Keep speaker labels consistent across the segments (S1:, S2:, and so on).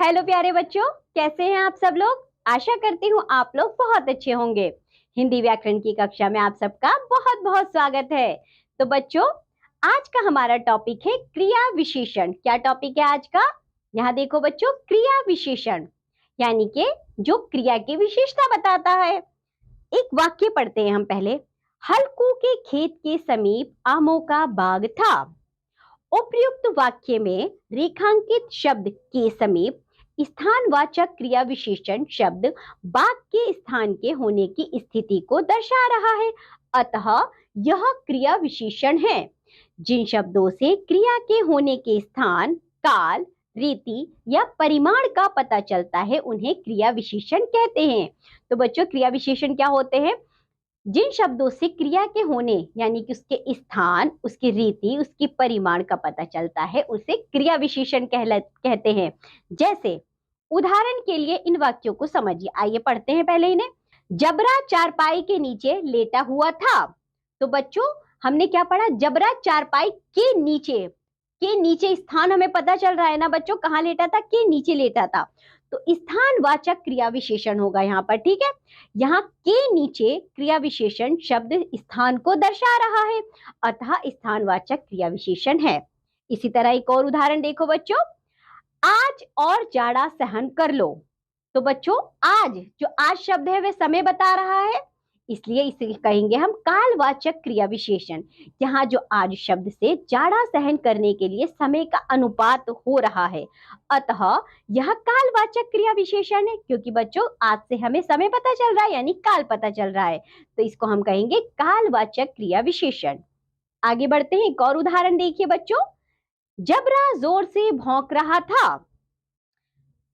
S1: Hello प्यारे बच्चों, कैसे हैं आप सब लोग। आशा करती हूँ आप लोग बहुत अच्छे होंगे। हिंदी व्याकरण की कक्षा में आप सबका बहुत बहुत स्वागत है। तो बच्चों, आज का हमारा टॉपिक है क्रिया विशेषण। क्या टॉपिक है आज का? यहाँ देखो बच्चों, क्रिया विशेषण यानी कि जो क्रिया की विशेषता बताता है। एक वाक्य पढ़ते हैं हम पहले। हल्कू के खेत के समीप आमों का बाग था। उपयुक्त वाक्य में रेखांकित शब्द के समीप स्थानवाचक क्रिया विशेषण शब्द बाग के स्थान के होने की स्थिति को दर्शा रहा है, अतः यह क्रिया विशेषण है। जिन शब्दों से क्रिया के होने के स्थान, काल, रीति या परिमाण का पता चलता है उन्हें क्रिया विशेषण कहते हैं। तो बच्चों, क्रिया विशेषण क्या होते हैं? जिन शब्दों से क्रिया के होने यानी कि उसके स्थान, उसकी रीति, उसकी परिमाण का पता चलता है उसे क्रिया विशेषण कहते हैं। जैसे उदाहरण के लिए इन वाक्यों को समझिए। आइए पढ़ते हैं पहले इन्हें। जबरा चारपाई के नीचे लेटा हुआ था। तो बच्चों, हमने क्या पढ़ा? जबरा चारपाई के नीचे स्थान हमें पता चल रहा है ना बच्चों, कहाँ लेटा था? के नीचे लेटा था। तो स्थानवाचक क्रिया विशेषण होगा यहाँ पर, ठीक है। यहाँ के नीचे क्रिया विशेषण शब्द स्थान को दर्शा रहा है, अतः स्थानवाचक क्रिया विशेषण है। इसी तरह एक और उदाहरण देखो बच्चों। आज और जाड़ा सहन कर लो। तो बच्चों, आज, जो आज शब्द है वह समय बता रहा है, इसलिए इसे कहेंगे हम कालवाचक क्रिया विशेषण। यहाँ जो आज शब्द से जाड़ा सहन करने के लिए समय का अनुपात हो रहा है, अतः यह कालवाचक क्रिया विशेषण है, क्योंकि बच्चों आज से हमें समय पता चल रहा है यानी काल पता चल रहा है, तो इसको हम कहेंगे कालवाचक क्रिया विशेषण। आगे बढ़ते हैं, एक और उदाहरण देखिए बच्चों। जबरा जोर से भौंक रहा था।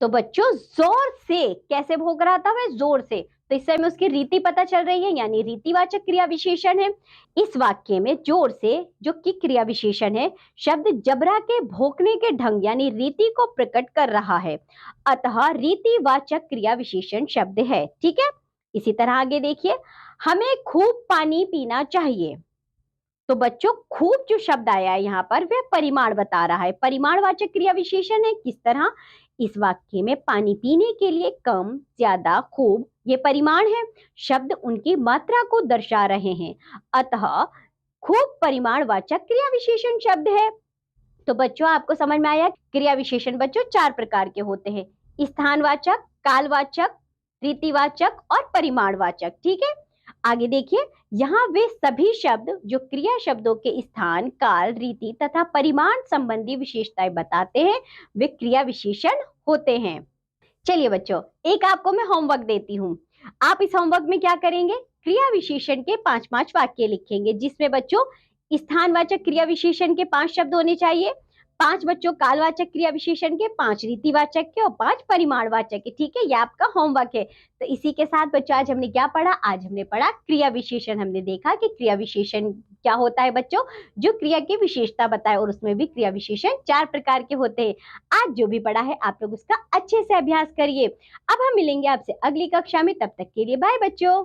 S1: तो बच्चों, जोर से कैसे भौंक रहा था? वह जोर से, तो इस समय उसकी रीति पता चल रही है यानी रीतिवाचक क्रिया विशेषण है। इस वाक्य में जोर से जो कि क्रिया विशेषण है, शब्द जबरा के भौंकने के ढंग यानी रीति को प्रकट कर रहा है, अतः रीतिवाचक क्रिया विशेषण शब्द है, ठीक है। इसी तरह आगे देखिए, हमें खूब पानी पीना चाहिए। तो बच्चों, खूब जो शब्द आया है यहाँ पर वह परिमाण बता रहा है, परिमाणवाचक क्रिया विशेषण है। किस तरह? इस वाक्य में पानी पीने के लिए कम, ज्यादा, खूब ये परिमाण है, शब्द उनकी मात्रा को दर्शा रहे हैं, अतः खूब परिमाणवाचक क्रिया विशेषण शब्द है। तो बच्चों, आपको समझ में आया? क्रिया विशेषण बच्चों चार प्रकार के होते हैं: स्थानवाचक, कालवाचक, रीतिवाचक और परिमाणवाचक, ठीक है। आगे देखिए, यहाँ वे सभी शब्द जो क्रिया शब्दों के स्थान, काल, रीति तथा परिमाण संबंधी विशेषताएं बताते हैं वे क्रिया विशेषण होते हैं। चलिए बच्चों, एक आपको मैं होमवर्क देती हूँ। आप इस होमवर्क में क्या करेंगे? क्रिया विशेषण के 5-5 वाक्य लिखेंगे, जिसमें बच्चों स्थानवाचक क्रिया विशेषण के 5 शब्द होने चाहिए, 5 बच्चों कालवाचक क्रिया विशेषण के, 5 रीतिवाचक के और 5 परिमाणवाचक के, ठीक है। ये आपका होमवर्क है। तो इसी के साथ बच्चों, आज हमने क्या पढ़ा? आज हमने पढ़ा क्रिया विशेषण। हमने देखा कि क्रिया विशेषण क्या होता है बच्चों, जो क्रिया की विशेषता बताए, और उसमें भी क्रिया विशेषण 4 प्रकार के होते हैं। आज जो भी पढ़ा है आप लोग उसका अच्छे से अभ्यास करिए। अब हम मिलेंगे आपसे अगली कक्षा में, तब तक के लिए बाय बच्चों।